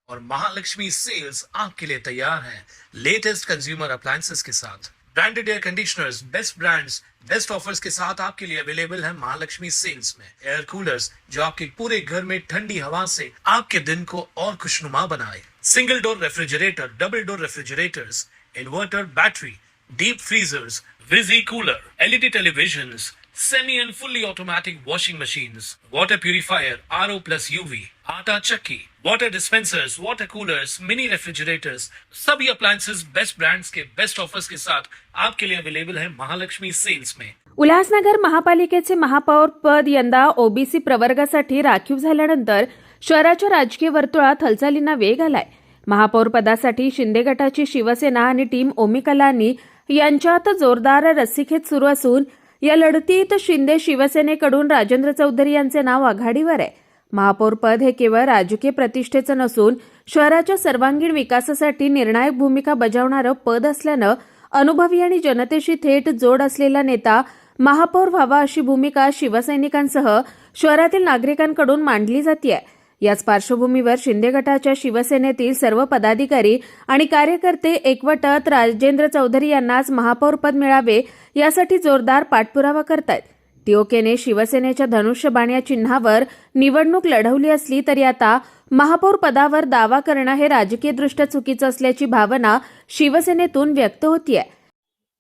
और महालक्ष्मी सेल्स आपके लिए तैयार है लेटेस्ट कंज्यूमर अप्लायंसेस के साथ। Branded air conditioners, best brands, best offers के साथ आपके लिए अवेलेबल है महालक्ष्मी सेल्स में। एयर कूलर्स जो आपके पूरे घर में ठंडी हवा से आपके दिन को और खुशनुमा बनाए। Single door refrigerator, double door refrigerators, inverter battery, deep freezers, विजी cooler, LED televisions, semi and fully automatic washing machines, water purifier, RO plus UV, आटा चक्की, water dispensers, water coolers, mini refrigerators, सभी appliances बेस्ट ब्रांड्स के best offers के साथ आपके लिए available है Mahalaxmi sales में। उल्हासनगर महापालिकेचे महापौर पद यंदा ओबीसी प्रवर्गासाठी राखीव झाल्यानंतर शहराच्या राजकीय वर्तुळात हालचालींना वेग आलाय। महापौर पदासाठी शिंदे गटाची शिवसेना आणि टीम ओमी कलानी यांच्यात जोरदार रस्सीखेच सुरू असून या लढतीत शिंदे शिवसेनेकडून राजेंद्र चौधरी यांचे नाव आघाडीवर आहे। महापौर पद हे केवळ राजकीय प्रतिष्ठेचं नसून शहराच्या सर्वांगीण विकासासाठी निर्णायक भूमिका बजावणारं पद असल्यानं अनुभवी आणि जनतेशी थेट जोड असलेला नेता महापौर व्हावा अशी भूमिका शिवसैनिकांसह शहरातील नागरिकांकडून मांडली जातेय। याच पार्श्वभूमीवर शिंदे गटाच्या शिवसेनेतील सर्व पदाधिकारी आणि कार्यकर्ते एकवटत राजेंद्र चौधरी यांनाच महापौर पद मिळावे यासाठी जोरदार पाठपुरावा करतायत। टीओकेने शिवसेनेच्या धनुष्यबाण या चिन्हावर निवडणूक लढवली असली तरी आता महापौर पदावर दावा करणं हे राजकीयदृष्ट्या चुकीचं असल्याची भावना शिवसेनेतून व्यक्त होतीये।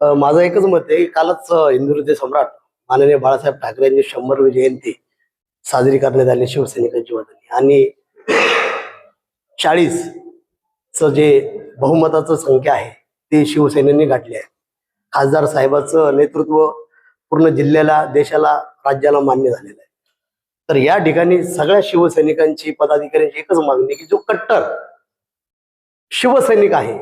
माझं एकच मत आहे, कालच हिंदुहृदय सम्राट माननीय बाळासाहेब ठाकरे यांची 100वी जयंती साजरी करण्यात आली शिवसैनिकांच्या वतीने आणि 40चं जे बहुमताचं संख्या आहे ते शिवसेनेने गाठली आहे। खासदार साहेबांचं नेतृत्व पूर्ण जिल्ह्याला, देशाला, राज्याला मान्य झालेलं आहे। तर या ठिकाणी सगळ्या शिवसैनिकांची, पदाधिकाऱ्यांची एकच मागणी की जो कट्टर शिवसैनिक आहे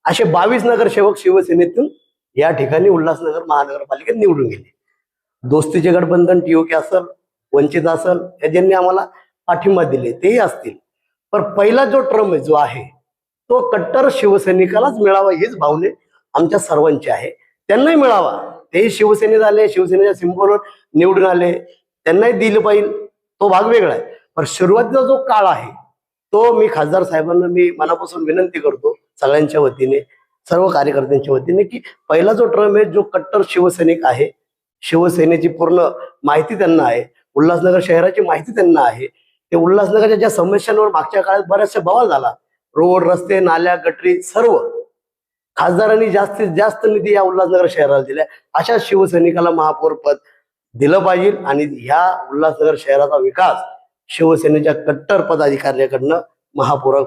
असे 22 नगरसेवक शिवसेनेतून या ठिकाणी उल्हासनगर महानगरपालिकेत निवडून गेले। दोस्तीचे गठबंधन, टीओके असेल, वंचित असेल, या ज्यांनी आम्हाला पाठिंबा दिले तेही असतील, पण पहिला जो ट्रम जो आहे तो कट्टर शिवसैनिकालाच मिळावा हीच भावना आमच्या सर्वांची आहे। त्यांनाही मिळावा, तेही शिवसेनेत आले, शिवसेनेच्या सिंबलवर निवडून आले, त्यांनाही दिलं पाहिजे, तो भाग वेगळा आहे। पण सुरुवातीचा जो काळ आहे तो मी खासदार साहेबांना मी मनापासून विनंती करतो, सगळ्यांच्या वतीने, सर्व कार्यकर्त्यांच्या वतीने, की पहिला जो ट्रम आहे जो कट्टर शिवसैनिक आहे, शिवसेनेची पूर्ण माहिती त्यांना आहे, उल्हासनगर शहराची माहिती त्यांना आहे, ते उल्हासनगरच्या ज्या समस्यांवर मागच्या काळात बऱ्याचशा बवाल झाला, रोड, रस्ते, नाल्या, गटरी, सर्व खासदारांनी जास्तीत जास्त निधी या उल्हासनगर शहराला दिल्या, अशा शिवसैनिकाला महापौर पद दिलं पाहिजे आणि ह्या उल्हासनगर शहराचा विकास शिवसेनेच्या कट्टर पदाधिकाऱ्याकडनं, महापौर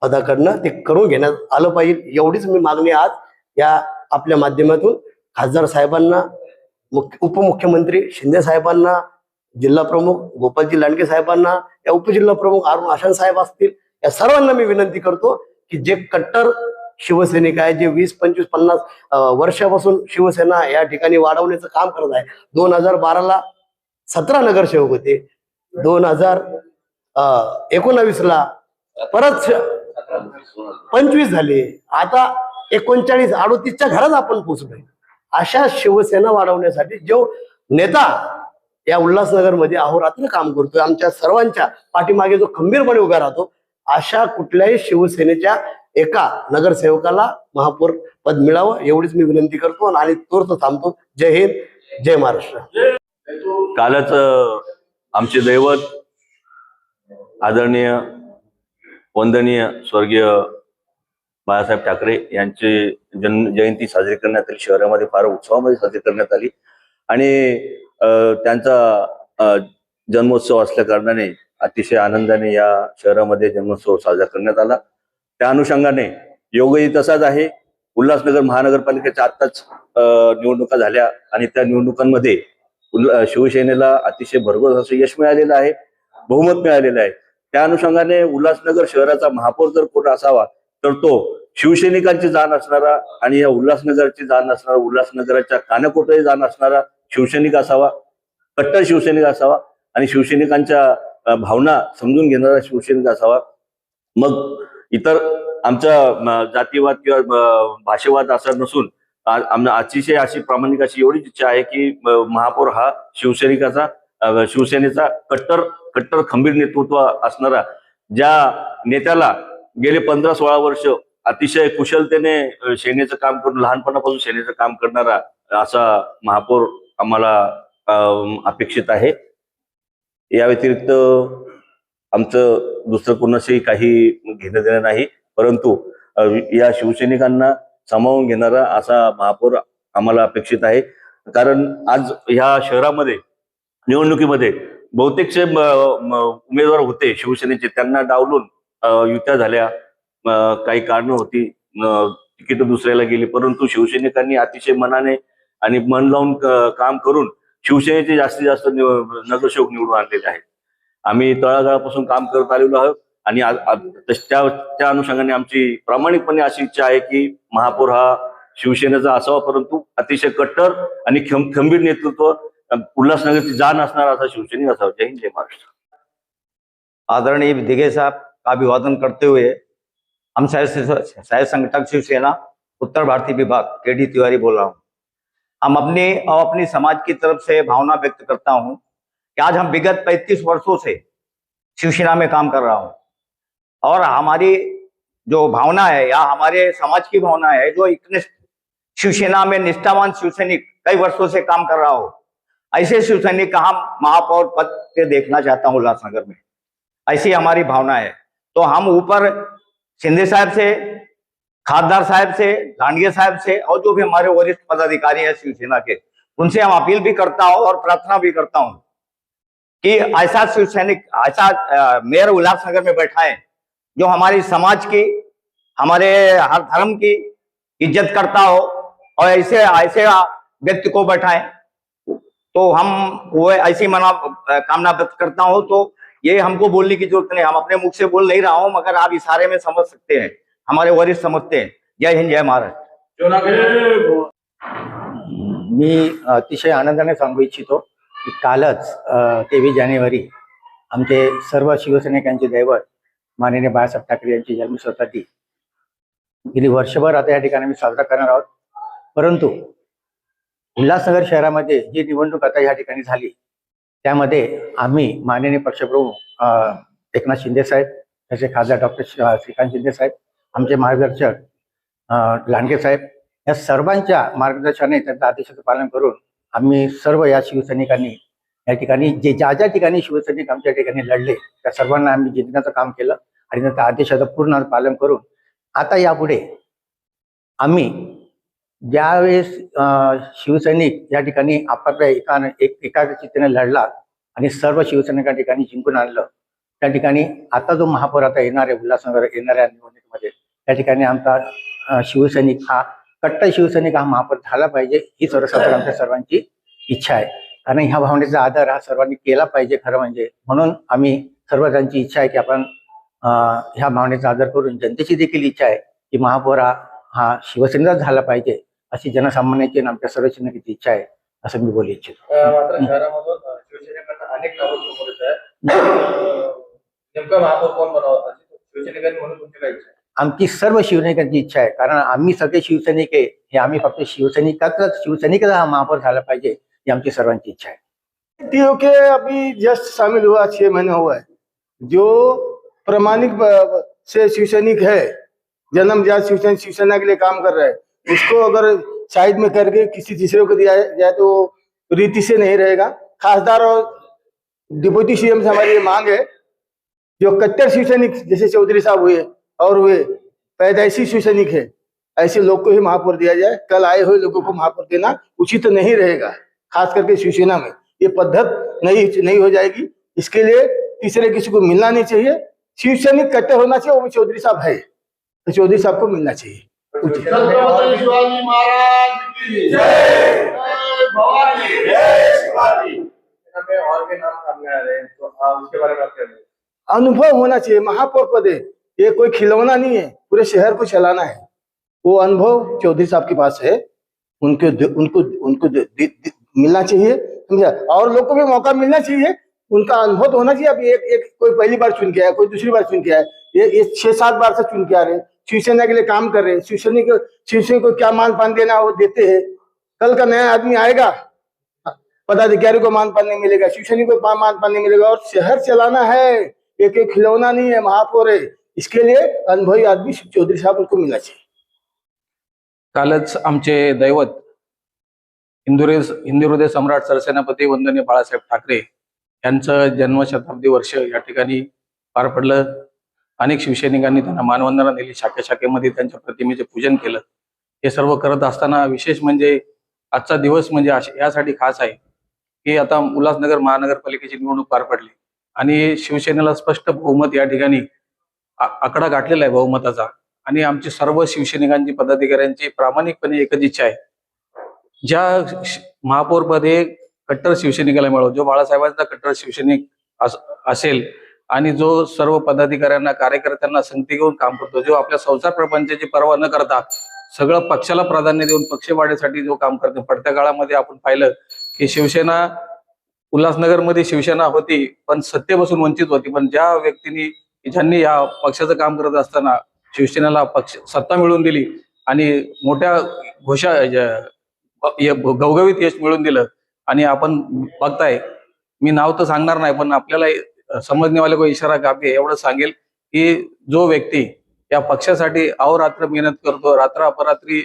पदाकडनं ते करून घेण्यात आलं पाहिजे। एवढीच मी मागणी आज या आपल्या माध्यमातून खासदार साहेबांना, उपमुख्यमंत्री शिंदे साहेबांना, जिल्हा प्रमुख गोपालजी लांडगे साहेबांना, या उपजिल्हा प्रमुख अरुण आशान साहेब असतील, या सर्वांना मी विनंती करतो की जे कट्टर शिवसैनिक आहे, जे 20, 25, 50 वर्षापासून शिवसेना या ठिकाणी वाढवण्याचं काम करत आहे। 2012ला 17 नगरसेवक होते, 2019ला परत 25 झाले, आता 39, 38च्या घरात आपण पोहोचलोय। अशा शिवसेना वाढवण्यासाठी जो नेता या उल्हासनगरमध्ये अहोरात्र काम करतोय, आमच्या सर्वांच्या पाठीमागे जो खंबीरपणे उभा राहतो, अशा कुठल्याही शिवसेनेच्या एका नगरसेवकाला महापौर पद मिळावं एवढीच मी विनंती करतो आणि तोर्त थांबतो। जय हिंद, जय महाराष्ट्र। कालच आमचे दैवत आदरणीय वंदनीय स्वर्गीय बाळासाहेब ठाकरे यांची जयंती साजरी करण्यात आली, शहरामध्ये फार उत्सवामध्ये साजरी करण्यात आली आणि त्यांचा जन्मोत्सव असल्या कारणाने अतिशय आनंदाने या शहरामध्ये जन्मोत्सव साजरा करण्यात आला। त्या अनुषंगाने योगही तसाच आहे। उल्हासनगर महानगरपालिकेच्या आत्ताच निवडणुका झाल्या आणि त्या निवडणुकांमध्ये शिवसेनेला अतिशय भरघोस असं यश मिळालेलं आहे, बहुमत मिळालेलं आहे। त्या अनुषंगाने उल्हासनगर शहराचा महापौर जर कोण असावा तर तो शिवसैनिकांची जाण असणारा आणि या उल्हासनगरची जाण असणारा, उल्हासनगराच्या कानाकोपऱ्याची जाण असणारा शिवसैनिक असावा, कट्टर शिवसैनिक असावा आणि शिवसैनिकांच्या भावना समजून घेणारा शिवसैनिक असावा। मग इतर आमचा जातीवाद किंवा भाषेवाद असा नसून अतिशय अशी प्रामाणिक अशी एवढीच इच्छा आहे की महापौर हा शिवसेनेचा कट्टर खंबीर नेतृत्व असणारा ज्या नेत्याला गेले 15-16 वर्ष अतिशय कुशलतेने सेनेचं काम करून लहानपणापासून सेनेचं काम करणारा असा महापौर आम्हाला अपेक्षित आहे. या व्यतिरिक्त आमचं दुसरं कोणाशी काही घेणं देणं नाही, परंतु या शिवसैनिकांना सामावून घेणारा असा महापौर आम्हाला अपेक्षित आहे. कारण आज ह्या शहरामध्ये निवडणुकीमध्ये बहुतेकचे उमेदवार होते शिवसेनेचे, त्यांना डावलून युत्या झाल्या, काही कारणं होती, तिकीट दुसऱ्याला गेली, परंतु शिवसैनिकांनी अतिशय मनाने आणि मन लावून काम करून शिवसेनेचे जास्तीत जास्त नगरसेवक निवडून आणलेले आहेत. आम्ही तळागाळापासून काम करत आलेलो आहोत आणि त्या अनुषंगाने आमची प्रामाणिकपणे अशी इच्छा आहे की महापौर हा शिवसेनेचा असावा, परंतु अतिशय कट्टर आणि खंबीर नेतृत्व, उल्हासनगरची जाण असणारा असा शिवसैनिक असावा. जय हिंद, जय महाराष्ट्र. आदरणीय दिघे साहब का अभिवादन करते हुए हम सह संगठक शिवसेना उत्तर भारतीय विभाग केडी तिवारी बोल रहा हूँ. हम अपनी समाज की तरफ से भावना व्यक्त करता हूँ कि आज हम विगत 35 वर्षों से शिवसेना में काम कर रहा हूँ और हमारी जो भावना है या हमारे समाज की भावना है, जो इतने शिवसेना में निष्ठावान शिवसैनिक कई वर्षों से काम कर रहा हो, ऐसे शिवसैनिक का हम महापौर पद पे देखना चाहता हूँ उल्लासनगर में. ऐसी हमारी भावना है. तो हम ऊपर शिंदे साहब से, खासदार साहब से, लांडगे साहब से और जो भी हमारे वरिष्ठ पदाधिकारी हैं शिवसेना के, उनसे हम अपील भी करता हूं और प्रार्थना भी करता हूं कि ऐसा शिवसैनिक, ऐसा मेयर उल्लासनगर में बैठाएं जो हमारी समाज की, हमारे हर धर्म की इज्जत करता हो, और ऐसे व्यक्ति को बैठाएं. तो हम वो ऐसी कामना व्यक्त करता हूं. तो ये हमको बोलने की जरूरत नहीं, हम अपने मुख से बोल नहीं रहा हूं, मगर आप इशारे में समझ सकते हैं, हमारे वरिष्ठ समझते हैं. जय हिंद, जय महाराष्ट्र. मी अतिशय आनंदाने सांगू इच्छितो की कालच 23 जानेवारी आमचे सर्व शिवसैनिकांचे दैवत माननीय बाळासाहेब ठाकरे यांची जन्मशताब्दी गेली वर्षभर आता या ठिकाणी आम्ही साजरा करणार आहोत. परंतु उल्हासनगर शहरामध्ये जी निवडणूक आता या ठिकाणी झाली त्यामध्ये आम्ही माननीय पक्षप्रमुख एकनाथ शिंदे साहेब, त्याचे खासदार डॉक्टर श्रीकांत शिंदे साहेब, आमचे मार्गदर्शक लांडगे साहेब, या सर्वांच्या मार्गदर्शनाने त्यांच्या आदेशाचं पालन करून आम्ही सर्व या शिवसैनिकांनी या ठिकाणी ज्या ठिकाणी शिवसैनिक आमच्या ठिकाणी लढले त्या सर्वांना आम्ही जिंकण्याचं काम केलं आणि त्यांच्या आदेशाचं पूर्ण पालन करून आता यापुढे आम्ही ज्यावेळेस शिवसैनिक या ठिकाणी आपापल्या एकाग्रचित्तेने लढला आणि सर्व शिवसैनिकां ठिकाणी जिंकून आणलं, त्या ठिकाणी आता जो महापौर आता येणार आहे उल्हासनगर येणाऱ्या निवडणुकीमध्ये, त्या ठिकाणी आमचा शिवसैनिक हा कट्टर शिवसैनिक हा महापौर झाला पाहिजे, ही सर्वसाधारण आमच्या सर्वांची इच्छा आहे. कारण ह्या भावनेचा आदर हा सर्वांनी केला पाहिजे खरं म्हणजे. म्हणून आम्ही सर्वजणांची इच्छा आहे की आपण ह्या भावनेचा आदर करून, जनतेची देखील इच्छा आहे की महापौर हा शिवसेनेचाच झाला पाहिजे, अशी जनसामान्यांची आणि आमच्या सर्व शिवसैनिकांची इच्छा आहे, असं मी बोलू इच्छितो. मात्र शहरामधून शिवसैनिकांना अनेक नावं समोर येत आहेत. नेमका महापौर कोण बनावा शिवसैनिकांनी म्हणून तुमची काय इच्छा आहे? आमची सर्व शिवसैनिकांची इच्छा आहे, कारण आम्ही सगळे शिवसैनिक आहे, हे आम्ही फक्त शिवसैनिकाचा हा महापौर झाला पाहिजे, ही आमची सर्वांची इच्छा आहे. टीओके अभी जस्ट शामिल हुआ, 6 महीने हुआ है. जो प्रामाणिक से शिवसैनिक है, जन्मजात शिवसेना के लिए काम कर रहा है, उसको अगर साइड में करके किसी तीसरे को दिया जाए तो रीति से नहीं रहेगा. खासदार और डिप्टी सीएम से हमारी ये मांग है, जो कट्टर शिवसैनिक जैसे चौधरी साहब हुए और वे पैदाइशी शिवसैनिक है, ऐसे लोग को ही महापौर दिया जाए. कल आए हुए लोगों को महापौर देना उचित नहीं रहेगा, खास करके शिवसेना में ये पद्धत नहीं हो जाएगी. इसके लिए तीसरे किसी को मिलना नहीं चाहिए. शिवसैनिक कट्टर होना चाहिए, वो भी चौधरी साहब है तो चौधरी साहब को मिलना चाहिए. शिवाजी महाराज की जय, भवानी जय शिवाजी. और भी नाम सामने आ रहे हैं, तो उसके बारे में आप क्या कहेंगे? अनुभव होना चाहिए. महापौर पद है, ये कोई खिलौना नहीं है, पूरे शहर को चलाना है. वो अनुभव चौधरी साहब के पास है, उनको मिलना चाहिए, समझा. और लोग को भी मौका मिलना चाहिए, उनका अनुभव तो होना चाहिए. अभी एक कोई पहली बार चुन के आया, कोई दूसरी बार चुन के आया, ये 6-7 बार से चुन के आ रहे, शिवसेना के लिए काम कर रहे. शिवसेना को क्या मान पान देना वो देते हैं. कल का नया आदमी आएगा, पदाधिकारी को मान पान नहीं मिलेगा, शिवसैनिक को मान पान नहीं मिलेगा. और शहर चलाना है, एक एक खिलौना नहीं है, महापौर है। इसके लिए अनुभवी आदमी चौधरी साहब उनको मिलना चाहिए। कालच आमचे दैवत हिंदू हृदय सम्राट सरसेनापती वंदनीय बाळासाहेब ठाकरे यांचं जन्मशताब्दी वर्ष या ठिकाणी पार पडलं। अनेक शिवसैनिकांनी त्यांना मानवंदना दिली, शाखेमध्ये त्यांच्या प्रतिमेचे पूजन केलं। हे सर्व करत असताना विशेष म्हणजे आजचा दिवस म्हणजे यासाठी खास आहे की आता उल्हासनगर महानगरपालिकेची निवडणूक पार पडली आणि शिवसेनेला स्पष्ट बहुमत या ठिकाणी आकडा गाठलेला आहे बहुमताचा। आणि आमची सर्व शिवसैनिकांची पदाधिकाऱ्यांची प्रामाणिकपणे एकच इच्छा आहे, ज्या महापौरपदे कट्टर शिवसैनिकाला मिळो, जो बाळासाहेबांचा कट्टर शिवसैनिक असेल आणि जो सर्व पदाधिकाऱ्यांना कार्यकर्त्यांना संगती घेऊन काम करतो, जो आपल्या संसार प्रपंचाची पर्वा न करता सगळं पक्षाला प्राधान्य देऊन पक्षवाढीसाठी जो काम करतो। पडत्या काळामध्ये आपण पाहिलं की शिवसेना उल्हासनगरमध्ये शिवसेना होती पण सत्तेपासून वंचित होती, पण ज्या व्यक्तींनी ज्यांनी या पक्षाचं काम करत असताना शिवसेनेला पक्ष सत्ता मिळवून दिली आणि मोठ्या घवघवीत यश मिळवून दिलं। आणि आपण बघताय, मी नाव तर सांगणार नाही पण आपल्याला समजणेवाले को इशारा काफी एवढं सांगेल की जो व्यक्ती या पक्षासाठी अहोरात्र मेहनत करतो, रात्र अपरात्री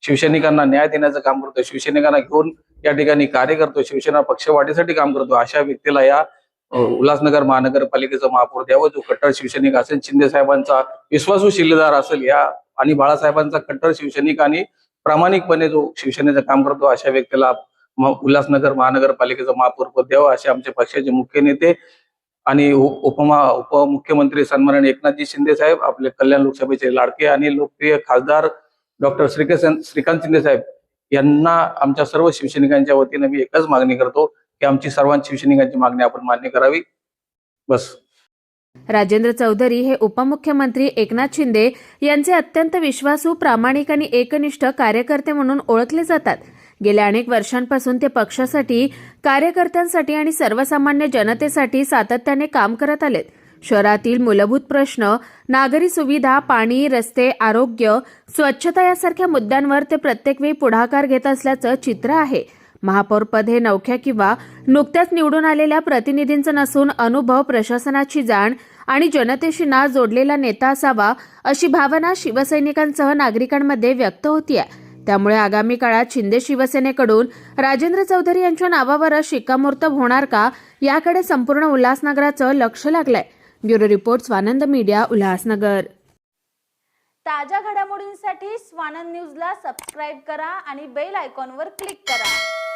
शिवसैनिकांना न्याय देण्याचं काम करतो, शिवसैनिकांना घेऊन या ठिकाणी कार्य करतो, शिवसेना पक्षवाढीसाठी काम करतो, अशा व्यक्तीला या उल्हासनगर महानगरपालिकेचा महापौर द्यावं, जो कट्टर शिवसैनिक असेल, शिंदे साहेबांचा विश्वासू शिलेदार असेल या आणि बाळासाहेबांचा कट्टर शिवसैनिक आणि प्रामाणिकपणे जो शिवसेनेचं काम करतो, अशा व्यक्तीला उल्हासनगर महानगरपालिकेचं महापौर पद द्यावं असे आमचे पक्षाचे मुख्य नेते आणि उपमुख्यमंत्री सन्माननीय एकनाथजी शिंदे साहेब, आपले कल्याण लोकसभेचे लाडके आणि लोकप्रिय खासदार डॉक्टर श्रीकांत शिंदे साहेब यांना आमच्या सर्व शिवसैनिकांच्या वतीने मी एकच मागणी करतो की आमची सर्वांची शिवसैनिकांची मागणी आपण मान्य करावी। बस। राजेंद्र चौधरी हे उपमुख्यमंत्री एकनाथ शिंदे यांचे अत्यंत विश्वासू, प्रामाणिक आणि एकनिष्ठ कार्यकर्ते म्हणून ओळखले जातात। गेल्या अनेक वर्षांपासून ते पक्षासाठी, कार्यकर्त्यांसाठी आणि सर्वसामान्य जनतेसाठी सातत्याने काम करत आलेत। शहरातील मूलभूत प्रश्न, नागरी सुविधा, पाणी, रस्ते, आरोग्य, स्वच्छता यासारख्या मुद्द्यांवर ते प्रत्येक वेळी पुढाकार घेत असल्याचं चित्र आहे। महापौरपद हे नवख्या किंवा नुकत्याच निवडून आलेल्या प्रतिनिधींचं नसून अनुभव, प्रशासनाची जाण आणि जनतेशी ना जोडलेला नेता असावा अशी भावना शिवसैनिकांसह नागरिकांमध्ये व्यक्त होतीये। त्यामुळे आगामी काळात शिंदे शिवसेनेकडून राजेंद्र चौधरी यांच्या नावावर शिक्कामोर्तब होणार का याकडे संपूर्ण उल्हासनगराचं लक्ष लागलंय। Bureau report, Swanand media, Ulhasnagar. ताज्या घडामोडींसाठी स्वानंद न्यूजला सबस्क्राईब करा आणि बेल आयकॉनवर क्लिक करा।